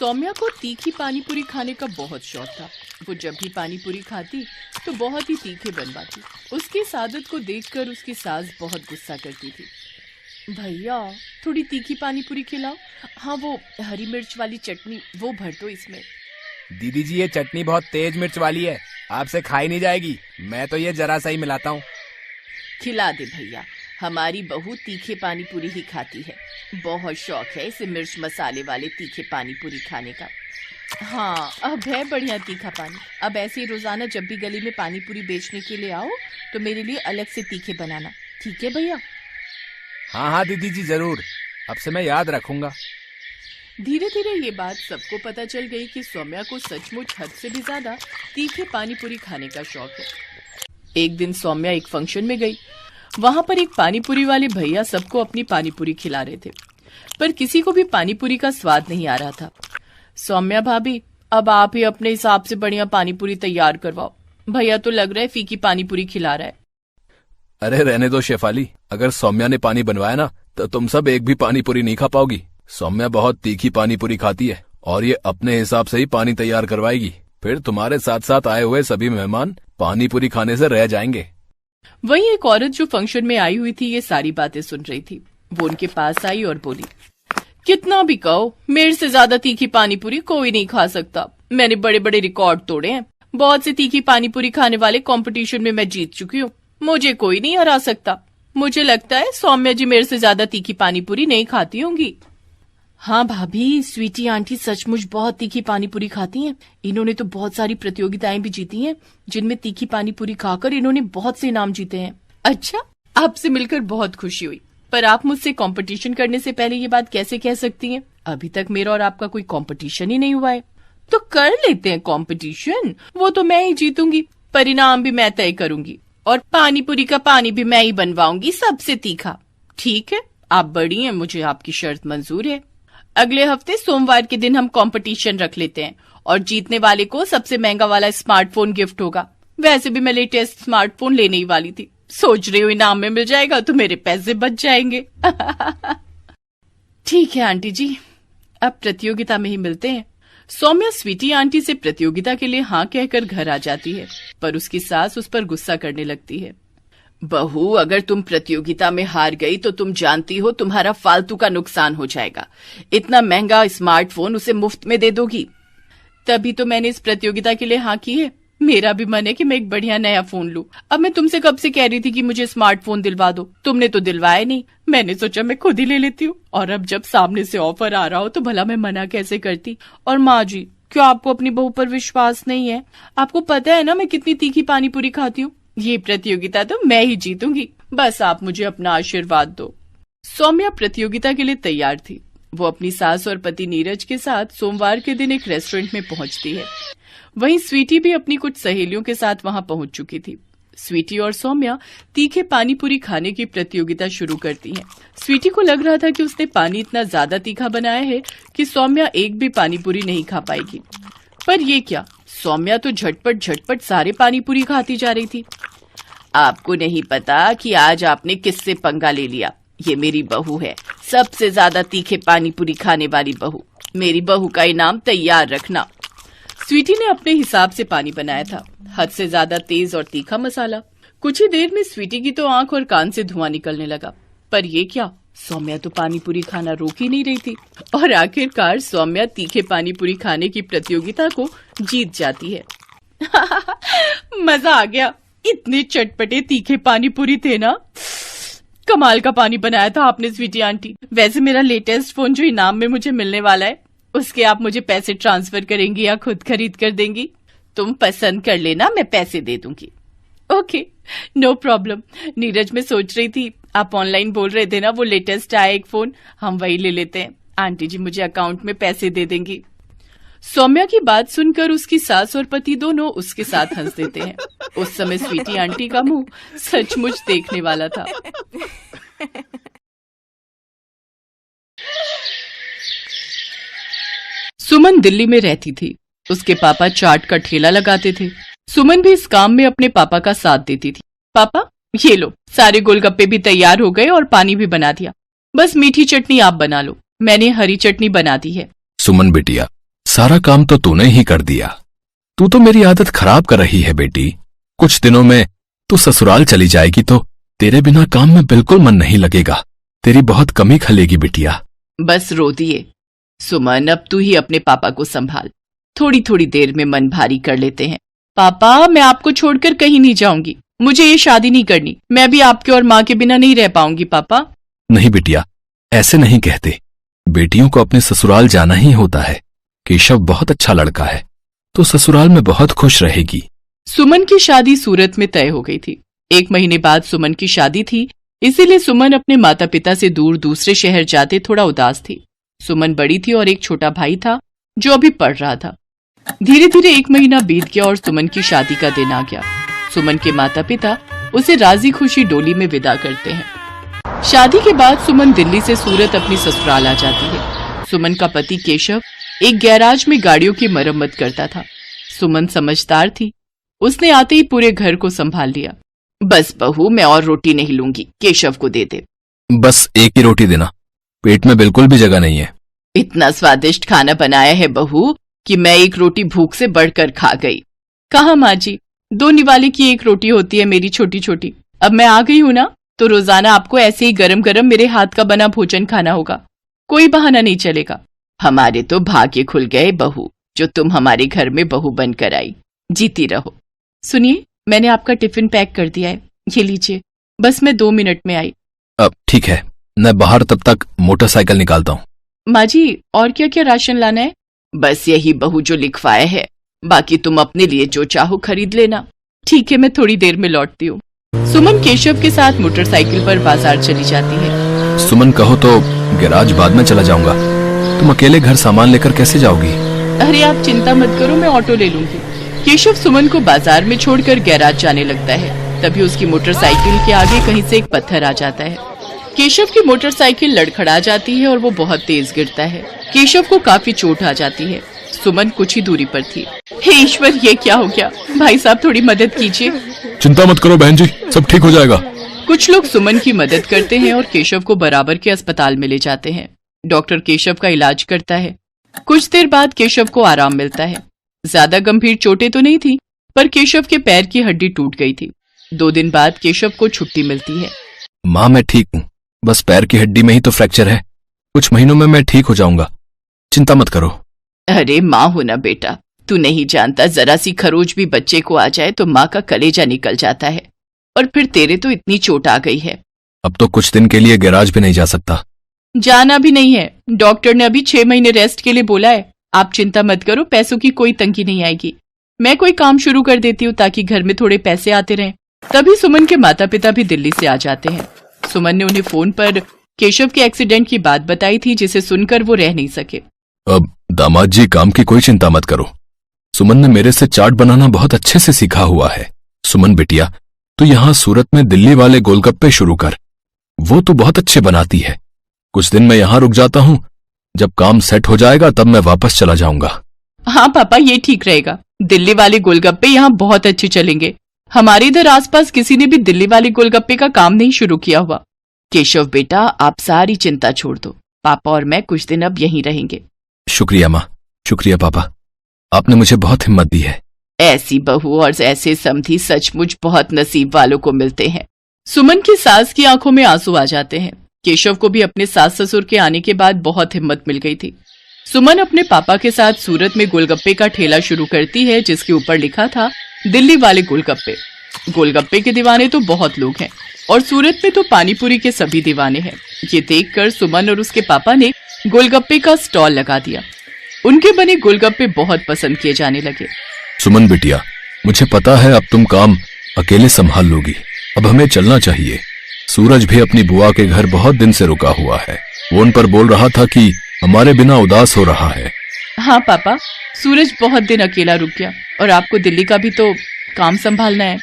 सौम्या को तीखी पानी पूरी खाने का बहुत शौक था। वो जब भी पानी पूरी खाती तो बहुत ही तीखे बनवाती। उसकी इस आदत को देखकर उसकी सास बहुत गुस्सा करती थी। भैया थोड़ी तीखी पानी पूरी खिलाओ। हाँ वो हरी मिर्च वाली चटनी वो भर दो इसमें। दीदी जी ये चटनी बहुत तेज मिर्च वाली है, आपसे खाई नहीं जाएगी। मैं तो ये जरा सा ही मिलाता हूँ। खिला दे भैया, हमारी बहू तीखे पानी पूरी ही खाती है। बहुत शौक है इसे मिर्च मसाले वाले तीखे पानी पूरी खाने का। हाँ अब है बढ़िया तीखा पानी। अब ऐसे ही रोजाना जब भी गली में पानी पूरी बेचने के लिए आओ तो मेरे लिए अलग से तीखे बनाना, ठीक है भैया? हाँ हाँ दीदी जी जरूर, अब से मैं याद रखूंगा। धीरे धीरे ये बात सबको पता चल गई कि सौम्या को सचमुच हद से भी ज्यादा तीखे पानी पूरी खाने का शौक है। एक दिन सौम्या एक फंक्शन में गई। वहां पर एक पानी पूरी वाले भैया सबको अपनी पानी पूरी खिला रहे थे, पर किसी को भी पानी पूरी का स्वाद नहीं आ रहा था। सौम्या भाभी, अब आप ही अपने हिसाब से बढ़िया पानी पूरी तैयार करवाओ। भैया तो लग रहा है फीकी पानी पूरी खिला रहा है। अरे रहने दो शेफाली, अगर सौम्या ने पानी बनवाया ना तो तुम सब एक भी पानी पूरी नहीं खा पाओगी। सौम्या बहुत तीखी पानी पूरी खाती है और ये अपने हिसाब से ही पानी तैयार करवाएगी। फिर तुम्हारे साथ साथ आए हुए सभी मेहमान पानी पूरी खाने से रह जाएंगे। वहीं एक औरत जो फंक्शन में आई हुई थी ये सारी बातें सुन रही थी। वो उनके पास आई और बोली, कितना भी कहो मेरे से ज्यादा तीखी पानी पूरी कोई नहीं खा सकता। मैंने बड़े बड़े रिकॉर्ड तोड़े हैं। बहुत से तीखी पानी पूरी खाने वाले कंपटीशन में मैं जीत चुकी हूँ। मुझे कोई नहीं हरा सकता। मुझे लगता है सौम्या जी मेरे से ज्यादा तीखी पानी पूरी नहीं खाती होंगी। हाँ भाभी, स्वीटी आंटी सचमुच बहुत तीखी पानी पूरी खाती हैं। इन्होंने तो बहुत सारी प्रतियोगिताएं भी जीती हैं जिनमें तीखी पानी पूरी खाकर इन्होंने बहुत से इनाम जीते हैं। अच्छा, आपसे मिलकर बहुत खुशी हुई, पर आप मुझसे कंपटीशन करने से पहले ये बात कैसे कह सकती हैं? अभी तक मेरा और आपका कोई कंपटीशन ही नहीं हुआ है। तो कर लेते हैं कंपटीशन। वो तो मैं ही जीतूंगी, परिणाम भी मैं तय करूंगी और पानी पूरी का पानी भी मैं ही बनवाऊंगी सबसे तीखा। ठीक है, आप बड़ी हैं, मुझे आपकी शर्त मंजूर है। अगले हफ्ते सोमवार के दिन हम कंपटीशन रख लेते हैं और जीतने वाले को सबसे महंगा वाला स्मार्टफोन गिफ्ट होगा। वैसे भी मैं लेटेस्ट स्मार्टफोन लेने ही वाली थी। सोच रही हूँ इनाम में मिल जाएगा तो मेरे पैसे बच जाएंगे। ठीक है आंटी जी, अब प्रतियोगिता में ही मिलते हैं। सौम्या स्वीटी आंटी से प्रतियोगिता के लिए हाँ कहकर घर आ जाती है, पर उसकी सास उस पर गुस्सा करने लगती है। बहू, अगर तुम प्रतियोगिता में हार गई तो तुम जानती हो तुम्हारा फालतू का नुकसान हो जाएगा। इतना महंगा स्मार्टफोन उसे मुफ्त में दे दोगी। तभी तो मैंने इस प्रतियोगिता के लिए हाँ की है। मेरा भी मन है कि मैं एक बढ़िया नया फोन लूं। अब मैं तुमसे कब से कह रही थी कि मुझे स्मार्टफोन दिलवा दो, तुमने तो दिलवाया नहीं। मैंने सोचा मैं खुद ही ले लेती हूँ, और अब जब सामने से ऑफर आ रहा हो तो भला मैं मना कैसे करती। और माँ जी, क्या आपको अपनी बहू पर विश्वास नहीं है? आपको पता है ना मैं कितनी तीखी पानी पूरी खाती हूँ। ये प्रतियोगिता तो मैं ही जीतूंगी, बस आप मुझे अपना आशीर्वाद दो। सौम्या प्रतियोगिता के लिए तैयार थी। वो अपनी सास और पति नीरज के साथ सोमवार के दिन एक रेस्टोरेंट में पहुंचती है। वहीं स्वीटी भी अपनी कुछ सहेलियों के साथ वहां पहुंच चुकी थी। स्वीटी और सौम्या तीखे पानी पूरी खाने की प्रतियोगिता शुरू करती हैं। स्वीटी को लग रहा था कि उसने पानी इतना ज्यादा तीखा बनाया है कि सौम्या एक भी पानी पूरी नहीं खा पाएगी। पर ये क्या, सौम्या तो झटपट सारे पानी पूरी खाती जा रही थी। आपको नहीं पता कि आज आपने किससे पंगा ले लिया। ये मेरी बहू है, सबसे ज्यादा तीखे पानी पूरी खाने वाली बहू। मेरी बहू का इनाम तैयार रखना। स्वीटी ने अपने हिसाब से पानी बनाया था, हद से ज्यादा तेज और तीखा मसाला। कुछ ही देर में स्वीटी की तो आंख और कान से धुआं निकलने लगा। पर ये क्या, सौम्या तो पानी पूरी खाना रोक ही नहीं रही थी और आखिरकार सौम्या तीखे पानी पूरी खाने की प्रतियोगिता को जीत जाती है। मजा आ गया, इतने चटपटे तीखे पानी पूरी थे ना। कमाल का पानी बनाया था आपने स्वीटी आंटी। वैसे मेरा लेटेस्ट फोन जो इनाम में मुझे मिलने वाला है, उसके आप मुझे पैसे ट्रांसफर करेंगी या खुद खरीद कर देंगी? तुम पसंद कर लेना, मैं पैसे दे दूंगी। Okay, no problem. नीरज में सोच रही थी, आप ऑनलाइन बोल रहे थे ना वो लेटेस्ट आया एक फोन, हम वही ले लेते हैं। आंटी जी मुझे अकाउंट में पैसे दे देंगी। सौम्या की बात सुनकर उसकी सास और पति दोनों उसके साथ हंस देते हैं। उस समय स्वीटी आंटी का मुंह सचमुच देखने वाला था। सुमन दिल्ली में रहती थी। उसके पापा चाट का ठेला लगाते थे। सुमन भी इस काम में अपने पापा का साथ देती थी। पापा ये लो, सारे गोलगप्पे भी तैयार हो गए और पानी भी बना दिया। बस मीठी चटनी आप बना लो, मैंने हरी चटनी बना दी है। सुमन बिटिया, सारा काम तो तूने ही कर दिया। तू तो मेरी आदत खराब कर रही है बेटी। कुछ दिनों में तू ससुराल चली जाएगी तो तेरे बिना काम में बिल्कुल मन नहीं लगेगा। तेरी बहुत कमी खलेगी बिटिया। बस रो दिए। सुमन, अब तू ही अपने पापा को संभाल। थोड़ी थोड़ी देर में मन भारी कर लेते हैं। पापा, मैं आपको छोड़कर कहीं नहीं जाऊंगी। मुझे ये शादी नहीं करनी। मैं भी आपके और माँ के बिना नहीं रह पाऊंगी पापा। नहीं बिटिया, ऐसे नहीं कहते। बेटियों को अपने ससुराल जाना ही होता है। केशव बहुत अच्छा लड़का है, तो ससुराल में बहुत खुश रहेगी। सुमन की शादी सूरत में तय हो गई थी। 1 महीने बाद सुमन की शादी थी, इसीलिए सुमन अपने माता पिता से दूर दूसरे शहर जाते थोड़ा उदास थी। सुमन बड़ी थी और एक छोटा भाई था जो अभी पढ़ रहा था। धीरे धीरे 1 महीना बीत गया और सुमन की शादी का दिन आ गया। सुमन के माता पिता उसे राजी खुशी डोली में विदा करते हैं। शादी के बाद सुमन दिल्ली से सूरत अपनी ससुराल आ जाती है। सुमन का पति केशव एक गैराज में गाड़ियों की मरम्मत करता था। सुमन समझदार थी, उसने आते ही पूरे घर को संभाल लिया। बस बहू, मैं और रोटी नहीं लूंगी, केशव को दे दे। बस एक ही रोटी देना, पेट में बिल्कुल भी जगह नहीं है। इतना स्वादिष्ट खाना बनाया है बहू कि मैं एक रोटी भूख से बढ़कर खा गई। कहा माँ जी, 2 निवाले की 1 रोटी होती है मेरी छोटी छोटी। अब मैं आ गई हूँ ना, तो रोजाना आपको ऐसे ही गरम गरम मेरे हाथ का बना भोजन खाना होगा। कोई बहाना नहीं चलेगा। हमारे तो भाग्य खुल गए बहू, जो तुम हमारे घर में बहू बनकर आई। जीती रहो। सुनिए, मैंने आपका टिफिन पैक कर दिया है, ये लीजिए। बस मैं 2 मिनट में आई। अब ठीक है, मैं बाहर तब तक मोटरसाइकिल निकालता हूँ। माँ जी, और क्या क्या राशन लाना है? बस यही बहू जो लिखवाया है, बाकी तुम अपने लिए जो चाहो खरीद लेना। ठीक है, मैं थोड़ी देर में लौटती हूँ। सुमन केशव के साथ मोटरसाइकिल पर बाजार चली जाती है। सुमन, कहो तो गैराज बाद में चला जाऊंगा। तुम अकेले घर सामान लेकर कैसे जाओगी? अरे आप चिंता मत करो, मैं ऑटो ले लूंगी। केशव सुमन को बाजार में छोड़कर गैराज जाने लगता है। तभी उसकी मोटरसाइकिल के आगे कहीं से एक पत्थर आ जाता है। केशव की मोटरसाइकिल लड़खड़ा जाती है और वो बहुत तेज गिरता है। केशव को काफी चोट आ जाती है। सुमन कुछ ही दूरी पर थी। हे ईश्वर, ये क्या हो गया? भाई साहब, थोड़ी मदद कीजिए। चिंता मत करो बहन जी, सब ठीक हो जाएगा। कुछ लोग सुमन की मदद करते हैं और केशव को बराबर के अस्पताल में ले जाते हैं। डॉक्टर केशव का इलाज करता है। कुछ देर बाद केशव को आराम मिलता है। ज्यादा गंभीर चोटें तो नहीं थी, पर केशव के पैर की हड्डी टूट गई थी। 2 दिन बाद केशव को छुट्टी मिलती है। माँ, मैं ठीक हूँ, बस पैर की हड्डी में ही तो फ्रैक्चर है। कुछ महीनों में मैं ठीक हो जाऊंगा, चिंता मत करो। अरे माँ हो ना बेटा, तू नहीं जानता, जरा सी खरोच भी बच्चे को आ जाए तो माँ का कलेजा निकल जाता है। और फिर तेरे तो इतनी चोट आ गई है। अब तो कुछ दिन के लिए गैराज भी नहीं जा सकता। जाना भी नहीं है, डॉक्टर ने अभी 6 महीने रेस्ट के लिए बोला है। आप चिंता मत करो, पैसों की कोई तंगी नहीं आएगी। मैं कोई काम शुरू कर देती हूँ ताकि घर में थोड़े पैसे आते रहें। तभी सुमन के माता पिता भी दिल्ली से आ जाते हैं। सुमन ने उन्हें फोन पर केशव के एक्सीडेंट की बात बताई थी, जिसे सुनकर वो रह नहीं सके। अब दामाद जी, काम की कोई चिंता मत करो। सुमन ने मेरे से चाट बनाना बहुत अच्छे से सीखा हुआ है। सुमन बिटिया, तो यहाँ सूरत में दिल्ली वाले गोलगप्पे शुरू कर, वो तो बहुत अच्छे बनाती है। कुछ दिन मैं यहाँ रुक जाता हूँ, जब काम सेट हो जाएगा तब मैं वापस चला जाऊंगा। हाँ पापा, ये ठीक रहेगा। दिल्ली वाले गोलगप्पे यहाँ बहुत अच्छे चलेंगे। हमारे इधर आसपास किसी ने भी दिल्ली वाले गोलगप्पे का काम नहीं शुरू किया हुआ। केशव बेटा, आप सारी चिंता छोड़ दो, पापा और मैं कुछ दिन अब यहीं रहेंगे। शुक्रिया माँ, शुक्रिया पापा, आपने मुझे बहुत हिम्मत दी है। ऐसी बहू और ऐसे समधी सचमुच बहुत नसीब वालों को मिलते हैं। सुमन की सास की आंखों में आंसू आ जाते हैं। केशव को भी अपने सास ससुर के आने के बाद बहुत हिम्मत मिल गई थी। सुमन अपने पापा के साथ सूरत में गोलगप्पे का ठेला शुरू करती है, जिसके ऊपर लिखा था दिल्ली वाले गोलगप्पे। गोलगप्पे के दीवाने तो बहुत लोग हैं और सूरत में तो पानीपुरी के सभी दीवाने हैं। ये देखकर सुमन और उसके पापा ने गोलगप्पे का स्टॉल लगा दिया। उनके बने गोलगप्पे बहुत पसंद किए जाने लगे। सुमन बिटिया, मुझे पता है अब तुम काम अकेले संभाल लोगी। अब हमें चलना चाहिए। सूरज भी अपनी बुआ के घर बहुत दिन से रुका हुआ है। वो उन पर बोल रहा था कि हमारे बिना उदास हो रहा है। हाँ पापा, सूरज बहुत दिन अकेला रुक गया और आपको दिल्ली का भी तो काम संभालना है,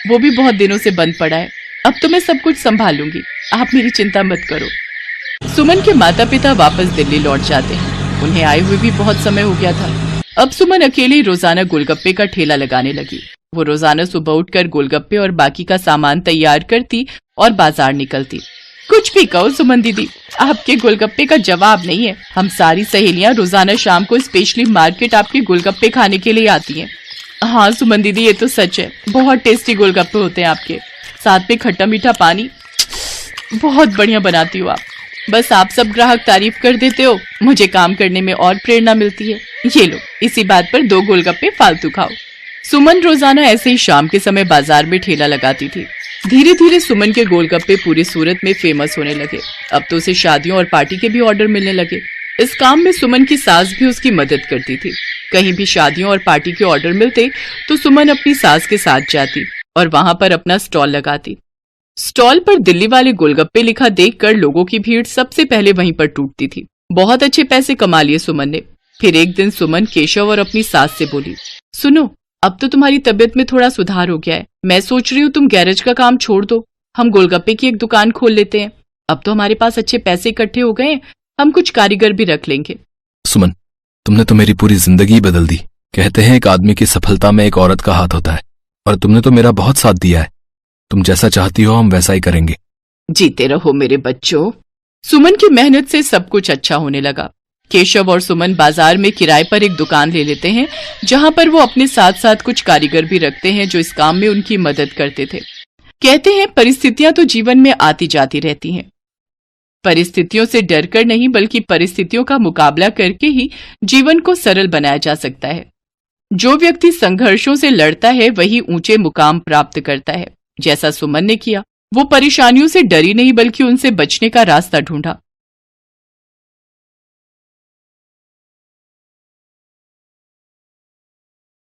वो भी बहुत दिनों से बंद पड़ा है। अब तो मैं सब कुछ संभाल लूंगी, आप मेरी चिंता मत करो। सुमन के माता पिता वापस दिल्ली लौट जाते हैं। उन्हें आए हुए भी बहुत समय हो गया था। अब सुमन अकेली रोजाना गोलगप्पे का ठेला लगाने लगी। वो रोजाना सुबह उठकर गोलगप्पे और बाकी का सामान तैयार करती और बाजार निकलती। कुछ भी कहो सुमन दीदी, आपके गोलगप्पे का जवाब नहीं है। हम सारी सहेलियां रोजाना शाम को स्पेशली मार्केट आपके गोलगप्पे खाने के लिए आती हैं। हाँ सुमन दीदी, ये तो सच है, बहुत टेस्टी गोलगप्पे होते हैं आपके, साथ में खट्टा मीठा पानी बहुत बढ़िया बनाती हो आप। बस आप सब ग्राहक तारीफ कर देते हो, मुझे काम करने में और प्रेरणा मिलती है। ये लो, इसी बात पर 2 गोलगप्पे फालतू खाओ। सुमन रोजाना ऐसे ही शाम के समय बाजार में ठेला लगाती थी। धीरे धीरे सुमन के गोलगप्पे पूरी सूरत में फेमस होने लगे। अब तो उसे शादियों और पार्टी के भी ऑर्डर मिलने लगे। इस काम में सुमन की सास भी उसकी मदद करती थी। कहीं भी शादियों और पार्टी के ऑर्डर मिलते तो सुमन अपनी सास के साथ जाती और वहां पर अपना स्टॉल लगाती। स्टॉल पर दिल्ली वाले गोलगप्पे लिखा देखकर लोगों की भीड़ सबसे पहले वहीं पर टूटती थी। बहुत अच्छे पैसे कमा लिए सुमन ने। फिर एक दिन सुमन केशव और अपनी सास से बोली, सुनो, अब तो तुम्हारी तबीयत में थोड़ा सुधार हो गया है। मैं सोच रही हूँ तुम गैरेज का काम छोड़ दो, हम गोलगप्पे की एक दुकान खोल लेते हैं। अब तो हमारे पास अच्छे पैसे इकट्ठे हो गए, हम कुछ कारीगर भी रख लेंगे। सुमन, तुमने तो मेरी पूरी जिंदगी बदल दी। कहते हैं एक आदमी की सफलता में एक औरत का हाथ होता है, और तुमने तो मेरा बहुत साथ दिया है। तुम जैसा चाहती हो हम वैसा ही करेंगे। जीते रहो मेरे बच्चों। सुमन की मेहनत से सब कुछ अच्छा होने लगा। केशव और सुमन बाजार में किराए पर एक दुकान ले लेते हैं, जहां पर वो अपने साथ साथ कुछ कारीगर भी रखते हैं जो इस काम में उनकी मदद करते थे। कहते हैं परिस्थितियां तो जीवन में आती जाती रहती हैं। परिस्थितियों से डरकर नहीं बल्कि परिस्थितियों का मुकाबला करके ही जीवन को सरल बनाया जा सकता है। जो व्यक्ति संघर्षों से लड़ता है वही ऊंचे मुकाम प्राप्त करता है। जैसा सुमन ने किया, वो परेशानियों से डरी नहीं बल्कि उनसे बचने का रास्ता ढूंढा।